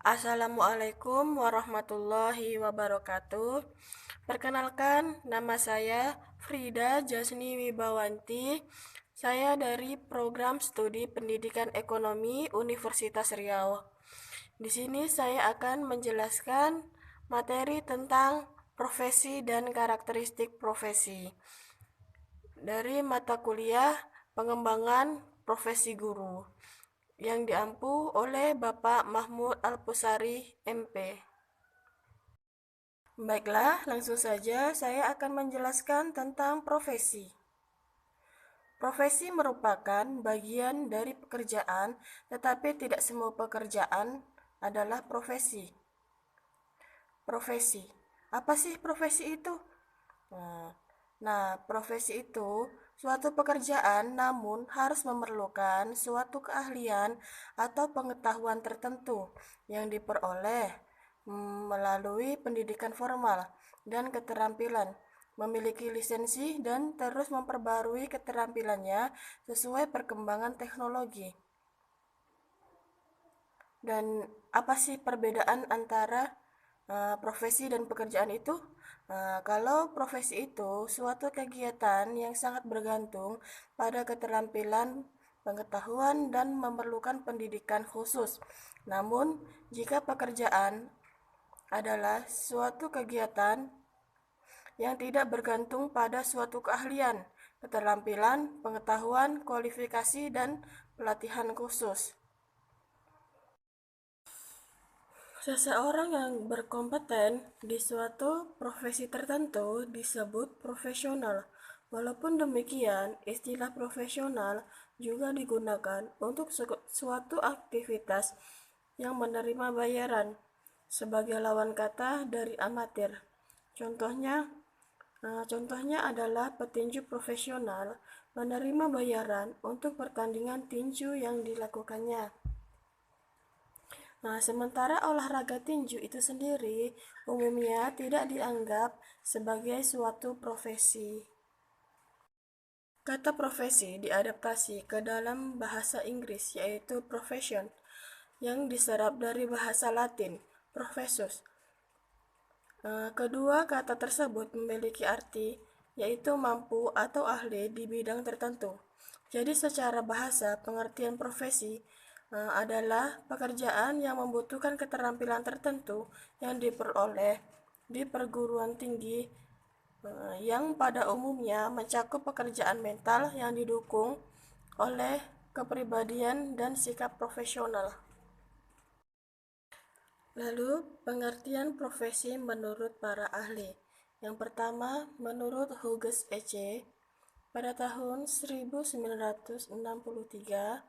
Assalamualaikum warahmatullahi wabarakatuh. Perkenalkan, nama saya Frida Jasni Wibawanti. Saya dari Program Studi Pendidikan Ekonomi Universitas Riau. Di sini saya akan menjelaskan materi tentang profesi dan karakteristik profesi dari mata kuliah Pengembangan Profesi Guru yang diampu oleh Bapak Mahmud Alpusari, MP. Baiklah, langsung saja saya akan menjelaskan tentang profesi. Profesi merupakan bagian dari pekerjaan, tetapi tidak semua pekerjaan adalah profesi. Profesi. Apa sih profesi itu? Profesi itu suatu pekerjaan namun harus memerlukan suatu keahlian atau pengetahuan tertentu yang diperoleh melalui pendidikan formal dan keterampilan, memiliki lisensi dan terus memperbarui keterampilannya sesuai perkembangan teknologi. Dan apa sih perbedaan antara profesi dan pekerjaan itu? Kalau profesi itu suatu kegiatan yang sangat bergantung pada keterampilan, pengetahuan, dan memerlukan pendidikan khusus. Namun, jika pekerjaan adalah suatu kegiatan yang tidak bergantung pada suatu keahlian, keterampilan, pengetahuan, kualifikasi, dan pelatihan khusus. Seseorang yang berkompeten di suatu profesi tertentu disebut profesional. Walaupun demikian, istilah profesional juga digunakan untuk suatu aktivitas yang menerima bayaran sebagai lawan kata dari amatir. Contohnya adalah petinju profesional menerima bayaran untuk pertandingan tinju yang dilakukannya. Sementara olahraga tinju itu sendiri umumnya tidak dianggap sebagai suatu profesi. Kata profesi diadaptasi ke dalam bahasa Inggris yaitu profession yang diserap dari bahasa Latin professus. Kedua kata tersebut memiliki arti yaitu mampu atau ahli di bidang tertentu. Jadi secara bahasa pengertian profesi adalah pekerjaan yang membutuhkan keterampilan tertentu yang diperoleh di perguruan tinggi yang pada umumnya mencakup pekerjaan mental yang didukung oleh kepribadian dan sikap profesional. Lalu, pengertian profesi menurut para ahli. Yang pertama, menurut Huges EC, pada tahun 1963,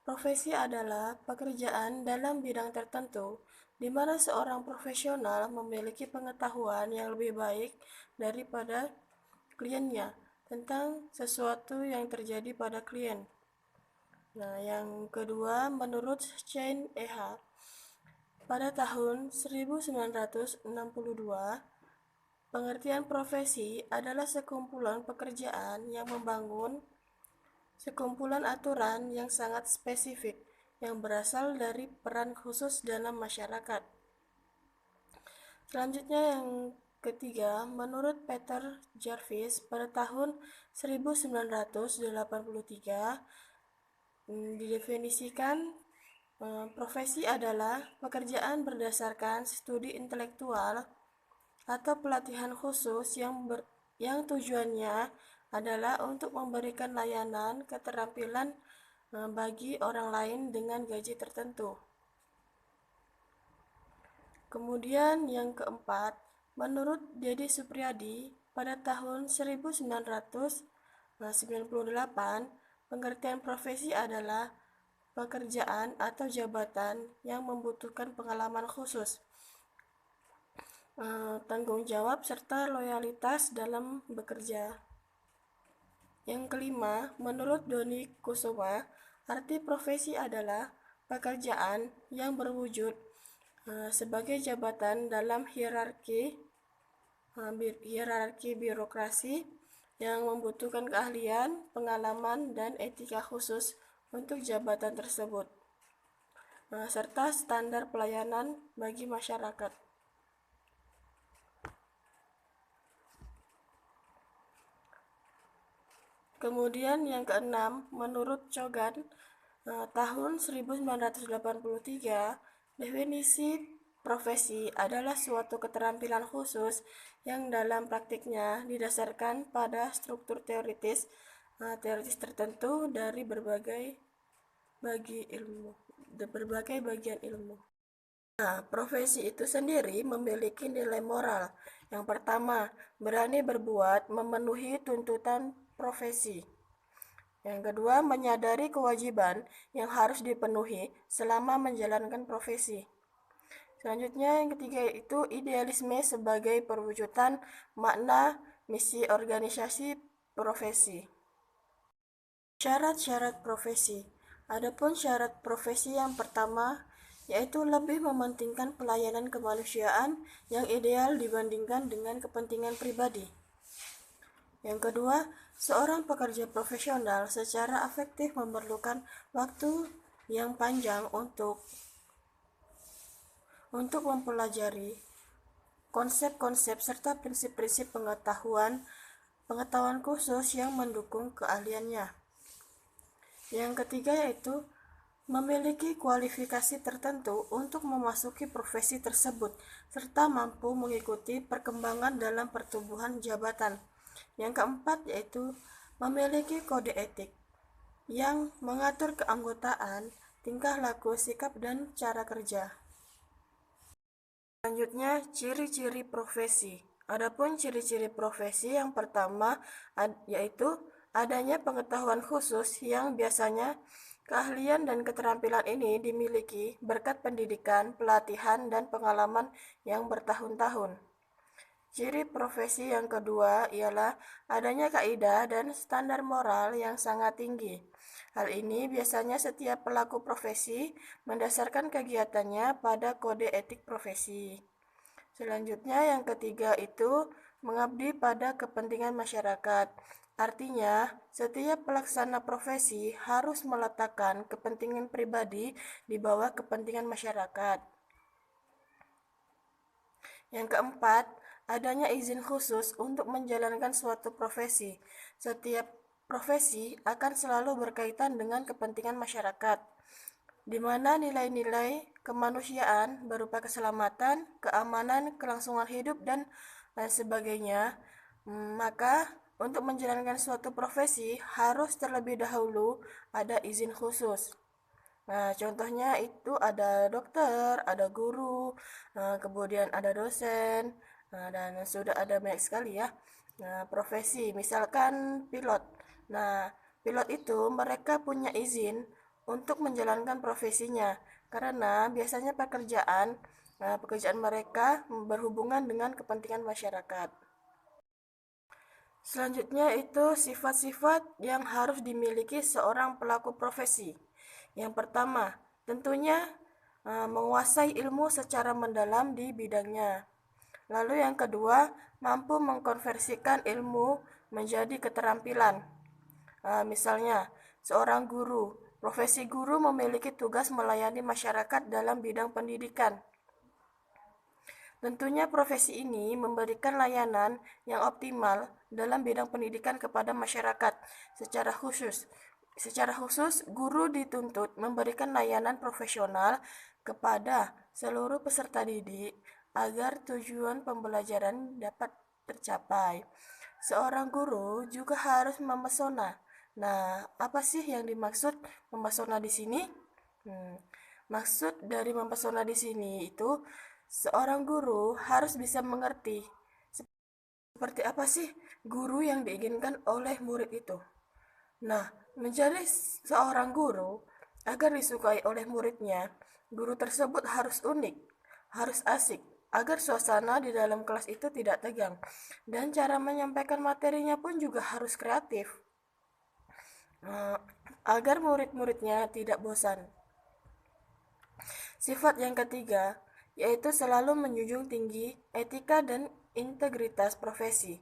profesi adalah pekerjaan dalam bidang tertentu di mana seorang profesional memiliki pengetahuan yang lebih baik daripada kliennya tentang sesuatu yang terjadi pada klien. Yang kedua, menurut Shane E.H., pada tahun 1962, pengertian profesi adalah sekumpulan pekerjaan yang membangun sekumpulan aturan yang sangat spesifik yang berasal dari peran khusus dalam masyarakat. Selanjutnya yang ketiga, menurut Peter Jarvis pada tahun 1983 didefinisikan profesi adalah pekerjaan berdasarkan studi intelektual atau pelatihan khusus yang tujuannya adalah untuk memberikan layanan keterampilan bagi orang lain dengan gaji tertentu. Kemudian yang keempat, menurut Dedi Supriyadi pada tahun 1998, pengertian profesi adalah pekerjaan atau jabatan yang membutuhkan pengalaman khusus, tanggung jawab, serta loyalitas dalam bekerja. Yang kelima, menurut Doni Kusuma, arti profesi adalah pekerjaan yang berwujud sebagai jabatan dalam hierarki birokrasi yang membutuhkan keahlian, pengalaman, dan etika khusus untuk jabatan tersebut. serta standar pelayanan bagi masyarakat. Kemudian yang keenam, menurut Cogan, tahun 1983, definisi profesi adalah suatu keterampilan khusus yang dalam praktiknya didasarkan pada struktur teoritis tertentu dari berbagai bagian ilmu. Nah, profesi itu sendiri memiliki nilai moral. Yang pertama, berani berbuat memenuhi tuntutan profesi. Yang kedua, menyadari kewajiban yang harus dipenuhi selama menjalankan profesi. Selanjutnya, yang ketiga itu idealisme sebagai perwujudan makna misi organisasi profesi. Syarat-syarat profesi. Adapun syarat profesi yang pertama yaitu lebih mementingkan pelayanan kemanusiaan yang ideal dibandingkan dengan kepentingan pribadi. Yang kedua, seorang pekerja profesional secara efektif memerlukan waktu yang panjang untuk mempelajari konsep-konsep serta prinsip-prinsip pengetahuan khusus yang mendukung keahliannya. Yang ketiga yaitu memiliki kualifikasi tertentu untuk memasuki profesi tersebut, serta mampu mengikuti perkembangan dalam pertumbuhan jabatan. Yang keempat yaitu memiliki kode etik yang mengatur keanggotaan, tingkah laku, sikap, dan cara kerja. Selanjutnya, ciri-ciri profesi. Adapun ciri-ciri profesi yang pertama yaitu adanya pengetahuan khusus yang biasanya keahlian dan keterampilan ini dimiliki berkat pendidikan, pelatihan, dan pengalaman yang bertahun-tahun. Ciri profesi yang kedua ialah adanya kaidah dan standar moral yang sangat tinggi. Hal ini biasanya setiap pelaku profesi mendasarkan kegiatannya pada kode etik profesi. Selanjutnya yang ketiga itu mengabdi pada kepentingan masyarakat. Artinya, setiap pelaksana profesi harus meletakkan kepentingan pribadi di bawah kepentingan masyarakat. Yang keempat, adanya izin khusus untuk menjalankan suatu profesi. Setiap profesi akan selalu berkaitan dengan kepentingan masyarakat, di mana nilai-nilai kemanusiaan berupa keselamatan, keamanan, kelangsungan hidup, dan lain sebagainya. Maka untuk menjalankan suatu profesi harus terlebih dahulu ada izin khusus. Nah, contohnya itu ada dokter, ada guru, kemudian ada dosen, dan sudah ada banyak sekali ya. Nah, profesi, misalkan pilot. Nah, pilot itu mereka punya izin untuk menjalankan profesinya karena biasanya pekerjaan mereka berhubungan dengan kepentingan masyarakat. Selanjutnya itu sifat-sifat yang harus dimiliki seorang pelaku profesi. Yang pertama, tentunya menguasai ilmu secara mendalam di bidangnya. Lalu yang kedua, mampu mengkonversikan ilmu menjadi keterampilan. Misalnya, seorang guru. Profesi guru memiliki tugas melayani masyarakat dalam bidang pendidikan. Tentunya profesi ini memberikan layanan yang optimal dalam bidang pendidikan kepada masyarakat. Secara khusus, guru dituntut memberikan layanan profesional kepada seluruh peserta didik agar tujuan pembelajaran dapat tercapai. Seorang guru juga harus memesona. Nah, apa sih yang dimaksud memesona di sini? Maksud dari mempesona di sini itu seorang guru harus bisa mengerti seperti apa sih guru yang diinginkan oleh murid itu. Nah, menjadi seorang guru agar disukai oleh muridnya, guru tersebut harus unik, harus asik, agar suasana di dalam kelas itu tidak tegang. Dan cara menyampaikan materinya pun juga harus kreatif, agar murid-muridnya tidak bosan. Sifat yang ketiga, yaitu selalu menjunjung tinggi etika dan integritas profesi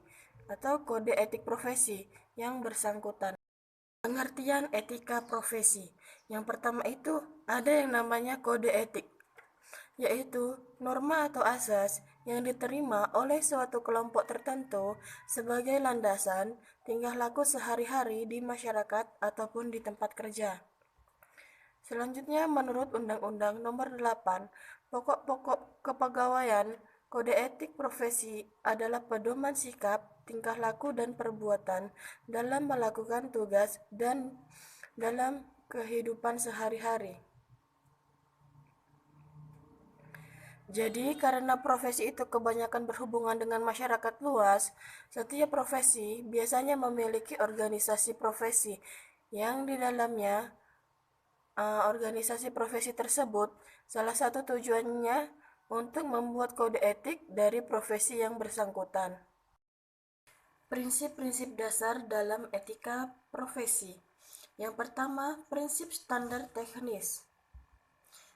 atau kode etik profesi yang bersangkutan. Pengertian etika profesi. Yang pertama itu ada yang namanya kode etik, yaitu norma atau asas yang diterima oleh suatu kelompok tertentu sebagai landasan tingkah laku sehari-hari di masyarakat ataupun di tempat kerja. Selanjutnya, menurut Undang-Undang Nomor 8, pokok-pokok kepegawaian, kode etik profesi adalah pedoman sikap, tingkah laku dan perbuatan dalam melakukan tugas dan dalam kehidupan sehari-hari. Jadi, karena profesi itu kebanyakan berhubungan dengan masyarakat luas, setiap profesi biasanya memiliki organisasi profesi yang di dalamnya organisasi profesi tersebut salah satu tujuannya untuk membuat kode etik dari profesi yang bersangkutan. Prinsip-prinsip dasar dalam etika profesi. Yang pertama, prinsip standar teknis.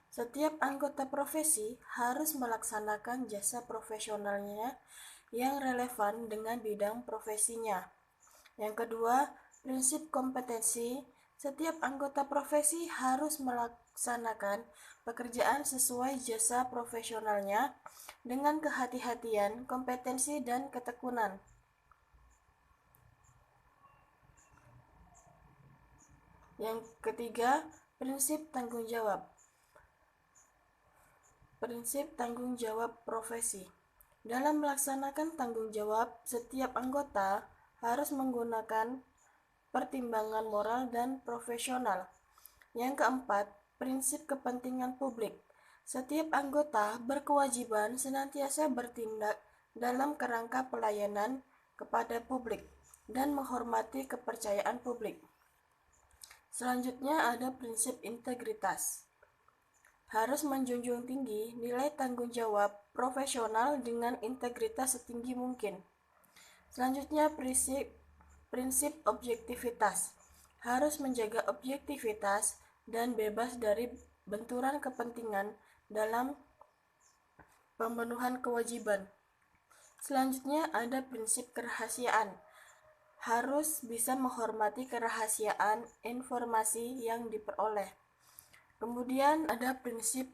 Setiap anggota profesi harus melaksanakan jasa profesionalnya yang relevan dengan bidang profesinya. Yang kedua, prinsip kompetensi. Setiap anggota profesi harus melaksanakan pekerjaan sesuai jasa profesionalnya dengan kehati-hatian, kompetensi, dan ketekunan. Yang ketiga, prinsip tanggung jawab. Prinsip tanggung jawab profesi. Dalam melaksanakan tanggung jawab, setiap anggota harus menggunakan pertimbangan moral dan profesional. Yang keempat, prinsip kepentingan publik. Setiap anggota berkewajiban senantiasa bertindak dalam kerangka pelayanan kepada publik dan menghormati kepercayaan publik. Selanjutnya ada prinsip integritas. Harus menjunjung tinggi nilai tanggung jawab profesional dengan integritas setinggi mungkin. Selanjutnya prinsip objektivitas. Harus menjaga objektivitas dan bebas dari benturan kepentingan dalam pemenuhan kewajiban. Selanjutnya ada prinsip kerahasiaan. Harus bisa menghormati kerahasiaan informasi yang diperoleh. Kemudian ada prinsip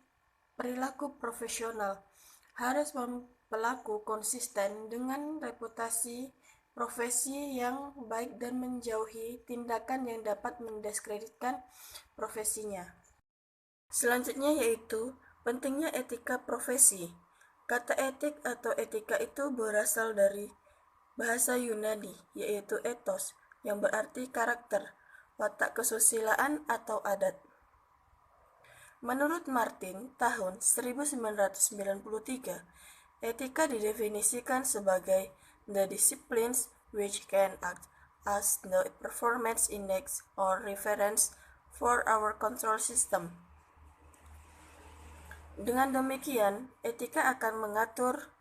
perilaku profesional. Harus berlaku konsisten dengan reputasi profesi yang baik dan menjauhi tindakan yang dapat mendiskreditkan profesinya. Selanjutnya yaitu pentingnya etika profesi. Kata etik atau etika itu berasal dari bahasa Yunani, yaitu ethos, yang berarti karakter, watak kesusilaan atau adat. Menurut Martin, tahun 1993, etika didefinisikan sebagai the disciplines which can act as the performance index or reference for our control system. Dengan demikian, etika akan mengatur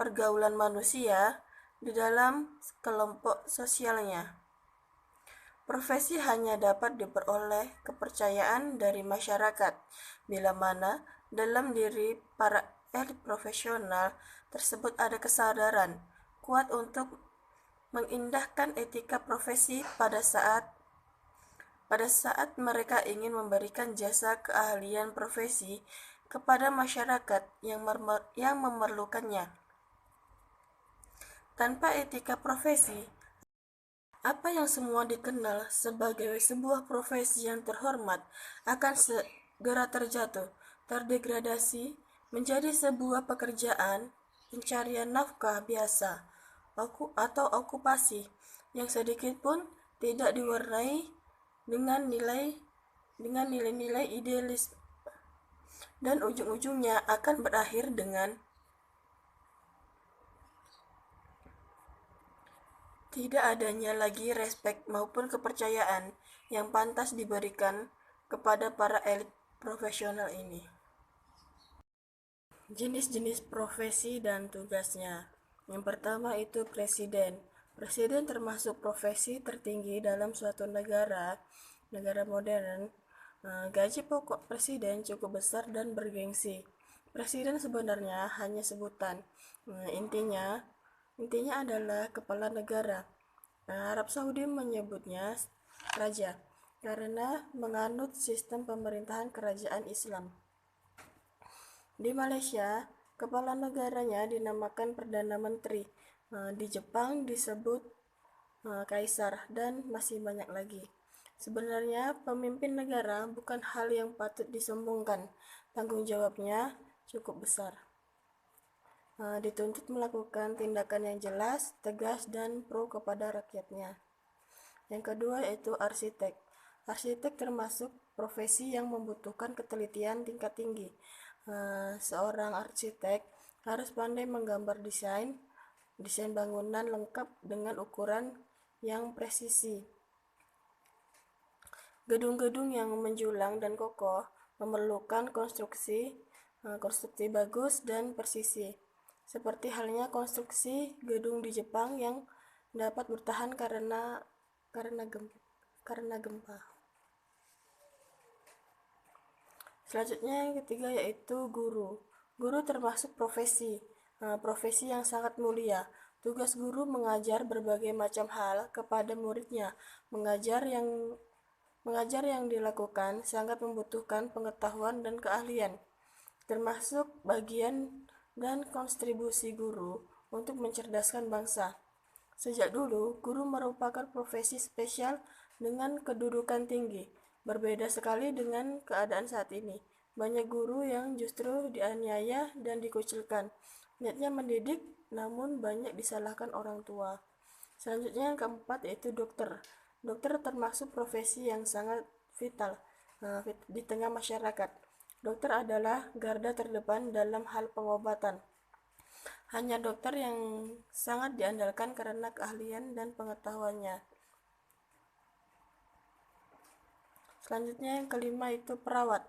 pergaulan manusia di dalam kelompok sosialnya. Profesi hanya dapat diperoleh kepercayaan dari masyarakat bila mana dalam diri para elit profesional tersebut ada kesadaran kuat untuk mengindahkan etika profesi pada saat mereka ingin memberikan jasa keahlian profesi kepada masyarakat yang memerlukannya. Tanpa etika profesi, apa yang semua dikenal sebagai sebuah profesi yang terhormat akan segera terjatuh, terdegradasi menjadi sebuah pekerjaan pencarian nafkah biasa atau okupasi yang sedikit pun tidak diwarnai dengan nilai-nilai idealis dan ujung-ujungnya akan berakhir dengan tidak adanya lagi respek maupun kepercayaan yang pantas diberikan kepada para elit profesional ini. Jenis-jenis profesi dan tugasnya. Yang pertama itu presiden. Presiden termasuk profesi tertinggi dalam suatu negara modern. Gaji pokok presiden cukup besar dan bergengsi. Presiden sebenarnya hanya sebutan. Intinya adalah kepala negara. Arab Saudi menyebutnya raja karena menganut sistem pemerintahan kerajaan Islam. Di Malaysia, kepala negaranya dinamakan Perdana Menteri. Di Jepang disebut kaisar, dan masih banyak lagi. Sebenarnya, pemimpin negara bukan hal yang patut disombongkan. Tanggung jawabnya cukup besar. Dituntut melakukan tindakan yang jelas, tegas, dan pro kepada rakyatnya. Yang kedua yaitu arsitek. Arsitek termasuk profesi yang membutuhkan ketelitian tingkat tinggi. Seorang arsitek harus pandai menggambar desain bangunan lengkap dengan ukuran yang presisi. Gedung-gedung yang menjulang dan kokoh memerlukan konstruksi bagus dan presisi. Seperti halnya konstruksi gedung di Jepang yang dapat bertahan karena gempa. Selanjutnya yang ketiga yaitu guru. Guru termasuk profesi yang sangat mulia. Tugas guru mengajar berbagai macam hal kepada muridnya. Mengajar yang dilakukan sangat membutuhkan pengetahuan dan keahlian, termasuk bagian dan kontribusi guru untuk mencerdaskan bangsa. Sejak dulu, guru merupakan profesi spesial dengan kedudukan tinggi. Berbeda sekali dengan keadaan saat ini. Banyak guru yang justru dianiaya dan dikucilkan. Niatnya mendidik, namun banyak disalahkan orang tua. Selanjutnya yang keempat yaitu dokter. Dokter termasuk profesi yang sangat vital di tengah masyarakat. Dokter adalah garda terdepan dalam hal pengobatan. Hanya dokter yang sangat diandalkan karena keahlian dan pengetahuannya. Selanjutnya yang kelima itu perawat.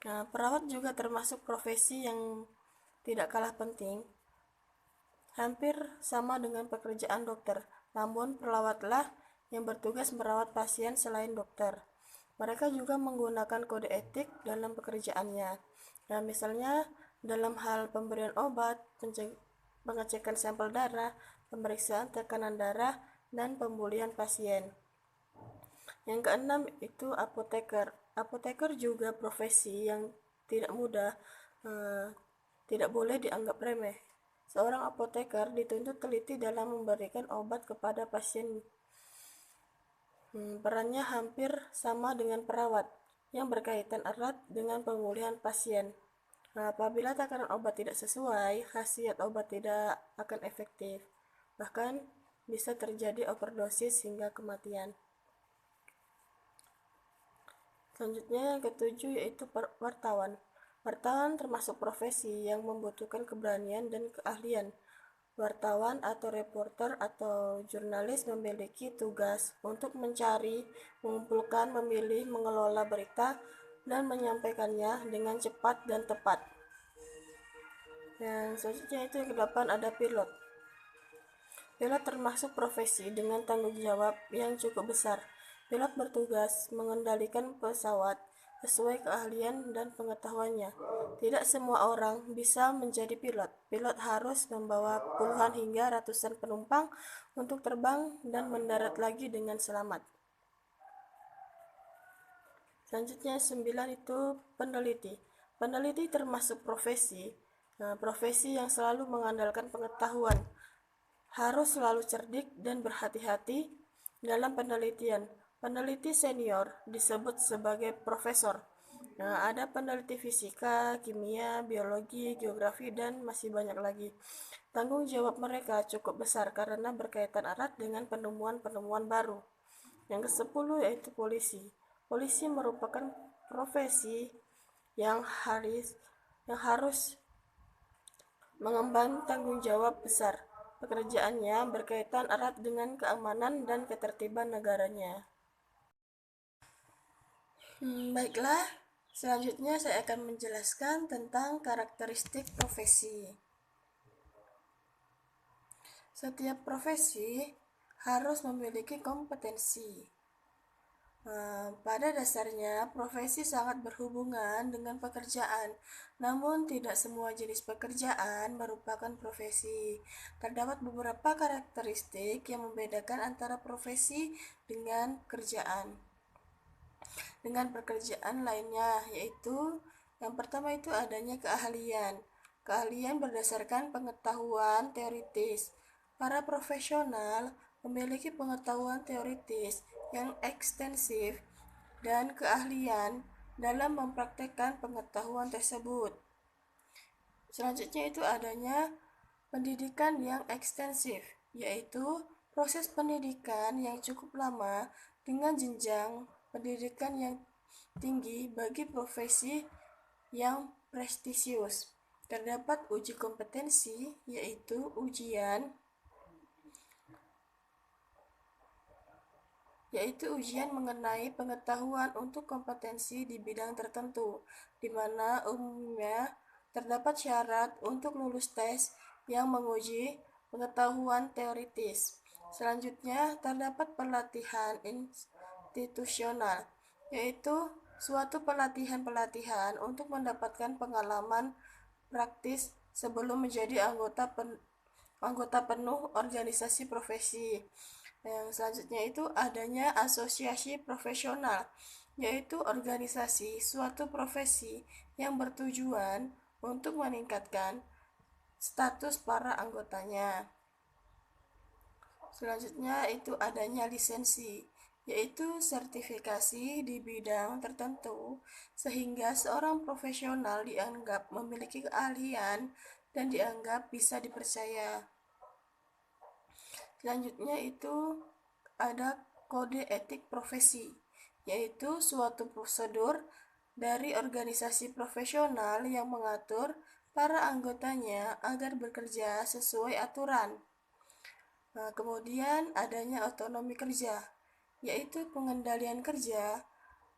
Perawat juga termasuk profesi yang tidak kalah penting. Hampir sama dengan pekerjaan dokter, namun perawatlah yang bertugas merawat pasien selain dokter. Mereka juga menggunakan kode etik dalam pekerjaannya. Misalnya dalam hal pemberian obat, pengecekan sampel darah, pemeriksaan tekanan darah, dan pemulihan pasien. Yang keenam itu apoteker. Apoteker juga profesi yang tidak mudah, tidak boleh dianggap remeh. Seorang apoteker dituntut teliti dalam memberikan obat kepada pasien. Perannya hampir sama dengan perawat, yang berkaitan erat dengan pemulihan pasien. Apabila takaran obat tidak sesuai, khasiat obat tidak akan efektif. Bahkan bisa terjadi overdosis hingga kematian. Selanjutnya yang ketujuh yaitu wartawan. Wartawan termasuk profesi yang membutuhkan keberanian dan keahlian. Wartawan atau reporter atau jurnalis memiliki tugas untuk mencari, mengumpulkan, memilih, mengelola berita, dan menyampaikannya dengan cepat dan tepat. Dan selanjutnya itu yang ke-8 ada pilot. Pilot termasuk profesi dengan tanggung jawab yang cukup besar. Pilot bertugas mengendalikan pesawat sesuai keahlian dan pengetahuannya. Tidak semua orang bisa menjadi pilot. Pilot harus membawa puluhan hingga ratusan penumpang untuk terbang dan mendarat lagi dengan selamat. Selanjutnya 9 itu peneliti. Peneliti termasuk profesi yang selalu mengandalkan pengetahuan. Harus selalu cerdik dan berhati-hati dalam penelitian. Peneliti senior disebut sebagai profesor. Ada peneliti fisika, kimia, biologi, geografi, dan masih banyak lagi. Tanggung jawab mereka cukup besar karena berkaitan erat dengan penemuan-penemuan baru. Yang ke-10 yaitu polisi. Polisi merupakan profesi yang harus mengemban tanggung jawab besar. Pekerjaannya berkaitan erat dengan keamanan dan ketertiban negaranya. Baiklah, selanjutnya saya akan menjelaskan tentang karakteristik profesi. Setiap profesi harus memiliki kompetensi. Pada dasarnya, profesi sangat berhubungan dengan pekerjaan, namun tidak semua jenis pekerjaan merupakan profesi. Terdapat beberapa karakteristik yang membedakan antara profesi dengan pekerjaan lainnya, yaitu yang pertama itu adanya keahlian. Keahlian berdasarkan pengetahuan teoritis. Para profesional memiliki pengetahuan teoritis yang ekstensif dan keahlian dalam mempraktekkan pengetahuan tersebut. Selanjutnya itu adanya pendidikan yang ekstensif, yaitu proses pendidikan yang cukup lama dengan jenjang pendidikan yang tinggi bagi profesi yang prestisius. Terdapat uji kompetensi, yaitu ujian mengenai pengetahuan untuk kompetensi di bidang tertentu, di mana umumnya terdapat syarat untuk lulus tes yang menguji pengetahuan teoritis. Selanjutnya, terdapat pelatihan institusional, yaitu suatu pelatihan-pelatihan untuk mendapatkan pengalaman praktis sebelum menjadi anggota penuh organisasi profesi. Yang selanjutnya itu adanya asosiasi profesional, yaitu organisasi suatu profesi yang bertujuan untuk meningkatkan status para anggotanya. Selanjutnya itu adanya lisensi, yaitu sertifikasi di bidang tertentu sehingga seorang profesional dianggap memiliki keahlian dan dianggap bisa dipercaya. Selanjutnya itu ada kode etik profesi, yaitu suatu prosedur dari organisasi profesional yang mengatur para anggotanya agar bekerja sesuai aturan. Kemudian adanya otonomi kerja, yaitu pengendalian kerja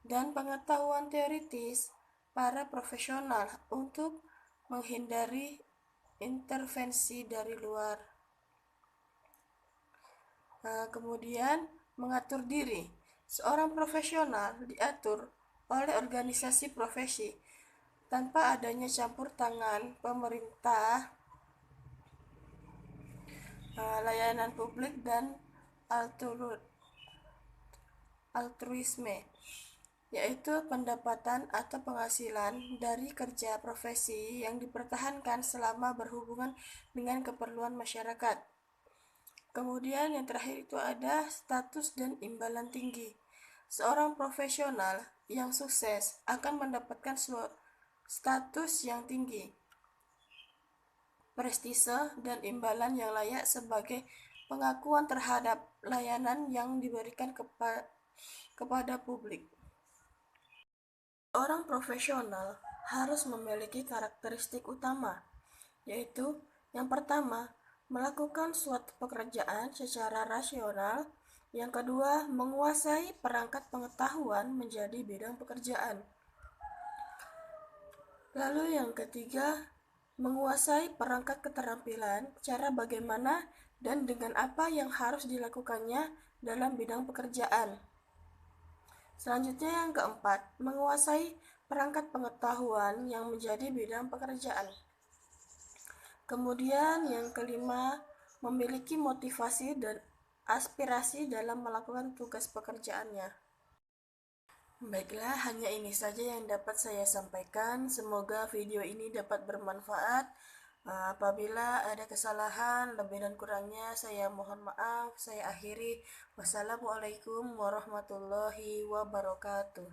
dan pengetahuan teoritis para profesional untuk menghindari intervensi dari luar. Kemudian mengatur diri. Seorang profesional diatur oleh organisasi profesi tanpa adanya campur tangan pemerintah, layanan publik, dan altruisme, yaitu pendapatan atau penghasilan dari kerja profesi yang dipertahankan selama berhubungan dengan keperluan masyarakat. Kemudian yang terakhir itu ada status dan imbalan tinggi. Seorang profesional yang sukses akan mendapatkan status yang tinggi, prestise, dan imbalan yang layak sebagai pengakuan terhadap layanan yang diberikan kepada publik. Orang profesional harus memiliki karakteristik utama, yaitu yang pertama, melakukan suatu pekerjaan secara rasional. Yang kedua, menguasai perangkat pengetahuan menjadi bidang pekerjaan. Lalu yang ketiga, menguasai perangkat keterampilan, cara bagaimana dan dengan apa yang harus dilakukannya dalam bidang pekerjaan. Selanjutnya yang keempat, menguasai perangkat pengetahuan yang menjadi bidang pekerjaan. Kemudian yang kelima, memiliki motivasi dan aspirasi dalam melakukan tugas pekerjaannya. Baiklah, hanya ini saja yang dapat saya sampaikan. Semoga video ini dapat bermanfaat. Apabila ada kesalahan, lebih dan kurangnya saya mohon maaf. Saya akhiri. Wassalamualaikum warahmatullahi wabarakatuh.